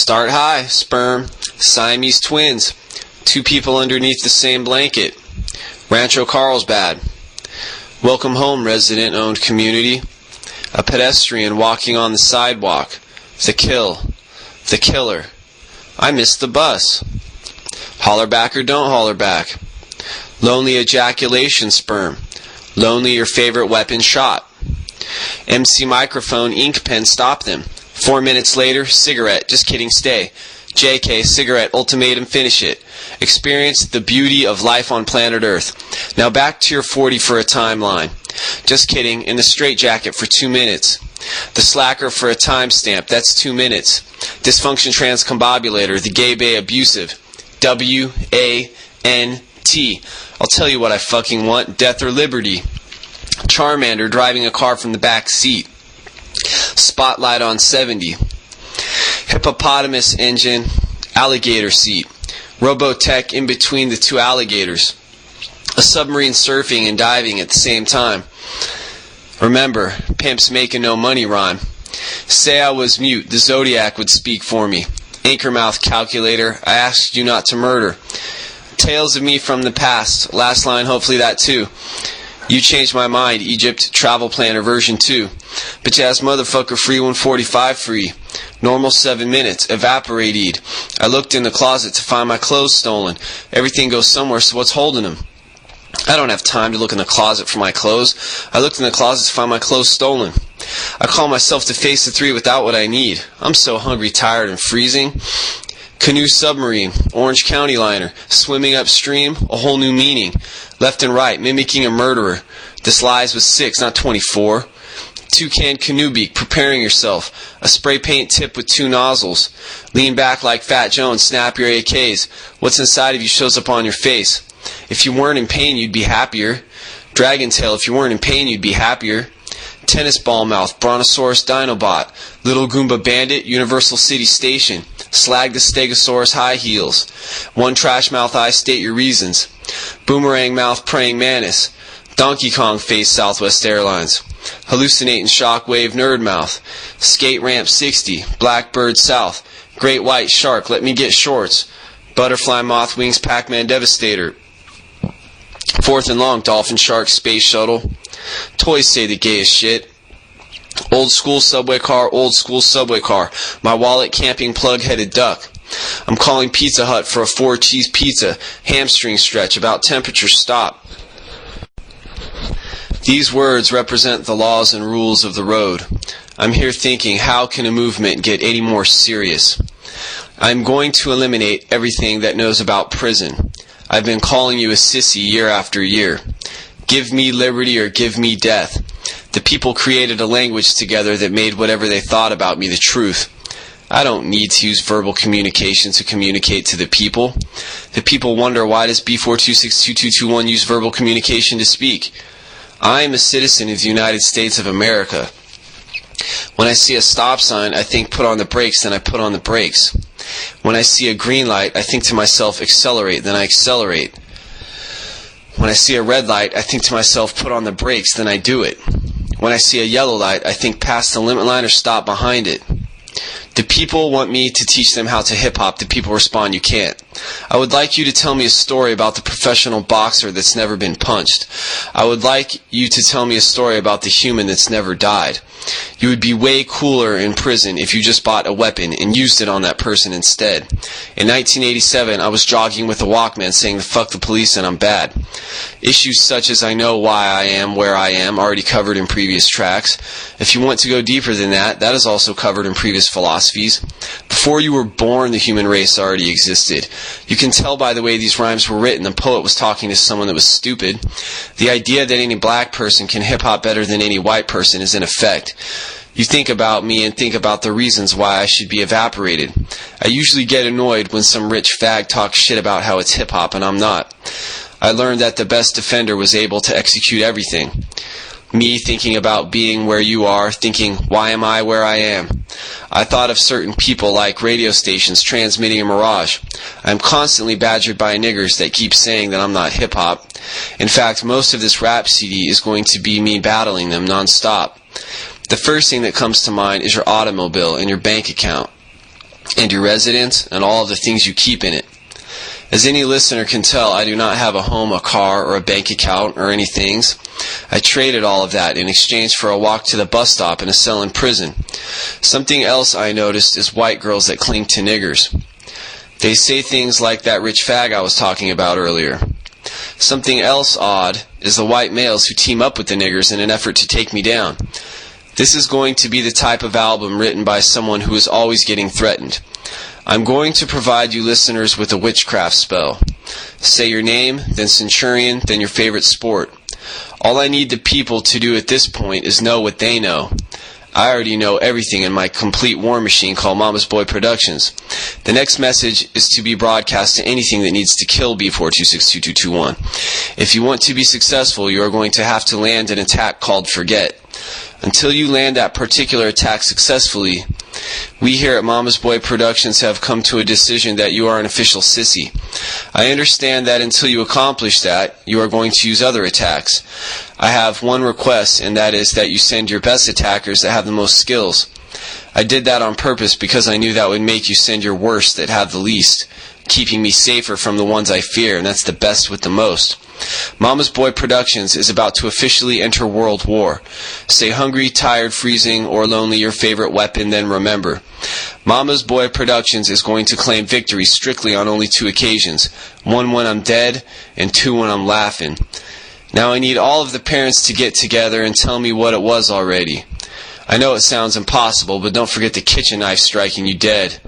Start high, sperm, Siamese twins, two people underneath the same blanket, Rancho Carlsbad. Welcome home, resident-owned community. A pedestrian walking on the sidewalk. The killer. I missed the bus. Holler back or don't holler back. Lonely ejaculation sperm. Lonely your favorite weapon shot. MC microphone, ink pen, stop them. 4 minutes later, cigarette, just kidding, stay. JK, cigarette, ultimatum, finish it. Experience the beauty of life on planet Earth. Now back to your 40 for a timeline. Just kidding, in the straitjacket for 2 minutes. The slacker for a timestamp, that's 2 minutes. Dysfunction transcombobulator, the gay bay abusive. WANT. I'll tell you what I fucking want, death or liberty. Charmander driving a car from the back seat. Spotlight on 70. Hippopotamus engine, alligator seat. Robotech in between the two alligators. A submarine surfing and diving at the same time. Remember, pimps making no money rhyme. Say I was mute, the Zodiac would speak for me. Anchor mouth calculator, I asked you not to murder. Tales of me from the past, last line hopefully that too. You changed my mind, Egypt travel planner version 2. Bitch ass motherfucker free 145 free. Normal 7 minutes, evaporated. I looked in the closet to find my clothes stolen. Everything goes somewhere, so what's holding them? I don't have time to look in the closet for my clothes. I looked in the closet to find my clothes stolen. I call myself to face the 3 without what I need. I'm so hungry, tired, and freezing. Canoe submarine, Orange County liner, swimming upstream, a whole new meaning. Left and right, mimicking a murderer. This lies with 6, not 24. Toucan canoe beak, preparing yourself. A spray paint tip with 2 nozzles. Lean back like Fat Jones, snap your AKs. What's inside of you shows up on your face. If you weren't in pain, you'd be happier. Dragon tail, if you weren't in pain, you'd be happier. Tennis ball mouth, Brontosaurus Dinobot. Little Goomba Bandit, Universal City Station. Slag the Stegosaurus high heels. One trash mouth eye, state your reasons. Boomerang mouth, praying mantis. Donkey Kong face, Southwest Airlines. Hallucinating shockwave nerd mouth. Skate ramp 60, Blackbird South. Great white shark, let me get shorts. Butterfly moth wings, Pac-Man Devastator. Fourth and long, dolphin shark space shuttle. Toys say the gayest shit. Old school subway car, old school subway car. My wallet camping plug-headed duck. I'm calling Pizza Hut for a 4-cheese pizza. Hamstring stretch, about temperature stop. These words represent the laws and rules of the road. I'm here thinking, how can a movement get any more serious? I'm going to eliminate everything that knows about prison. I've been calling you a sissy year after year. Give me liberty or give me death. The people created a language together that made whatever they thought about me the truth. I don't need to use verbal communication to communicate to the people. The people wonder, why does B4262221 use verbal communication to speak? I am a citizen of the United States of America. When I see a stop sign, I think put on the brakes, then I put on the brakes. When I see a green light, I think to myself accelerate, then I accelerate. When I see a red light, I think to myself put on the brakes, then I do it. When I see a yellow light, I think pass the limit line or stop behind it. The people want me to teach them how to hip-hop. The people respond, you can't. I would like you to tell me a story about the professional boxer that's never been punched. I would like you to tell me a story about the human that's never died. You would be way cooler in prison if you just bought a weapon and used it on that person instead. In 1987, I was jogging with a Walkman saying fuck the police and I'm bad. Issues such as I know why I am where I am, already covered in previous tracks. If you want to go deeper than that, that is also covered in previous philosophies. Before you were born, the human race already existed. You can tell by the way these rhymes were written, the poet was talking to someone that was stupid. The idea that any black person can hip-hop better than any white person is in effect. You think about me and think about the reasons why I should be evaporated. I usually get annoyed when some rich fag talks shit about how it's hip-hop and I'm not. I learned that the best defender was able to execute everything. Me thinking about being where you are, thinking, why am I where I am? I thought of certain people like radio stations transmitting a mirage. I'm constantly badgered by niggers that keep saying that I'm not hip-hop. In fact, most of this rap CD is going to be me battling them non-stop. The first thing that comes to mind is your automobile and your bank account. and your residence, and all of the things you keep in it. As any listener can tell, I do not have a home, a car, or a bank account, or any things. I traded all of that in exchange for a walk to the bus stop and a cell in prison. Something else I noticed is white girls that cling to niggers. They say things like that rich fag I was talking about earlier. Something else odd is the white males who team up with the niggers in an effort to take me down. This is going to be the type of album written by someone who is always getting threatened. I'm going to provide you listeners with a witchcraft spell. Say your name, then Centurion, then your favorite sport. All I need the people to do at this point is know what they know. I already know everything in my complete war machine called Mama's Boy Productions. The next message is to be broadcast to anything that needs to kill B4262221. If you want to be successful, you are going to have to land an attack called Forget. Until you land that particular attack successfully, we here at Mama's Boy Productions have come to a decision that you are an official sissy. I understand that until you accomplish that, you are going to use other attacks. I have one request, and that is that you send your best attackers that have the most skills. I did that on purpose because I knew that would make you send your worst that have the least, keeping me safer from the ones I fear, and that's the best with the most. Mama's Boy Productions is about to officially enter World War. Say hungry, tired, freezing, or lonely your favorite weapon, then remember. Mama's Boy Productions is going to claim victory strictly on only 2 occasions. 1 when I'm dead, and 2 when I'm laughing. Now I need all of the parents to get together and tell me what it was already. I know it sounds impossible, but don't forget the kitchen knife striking you dead.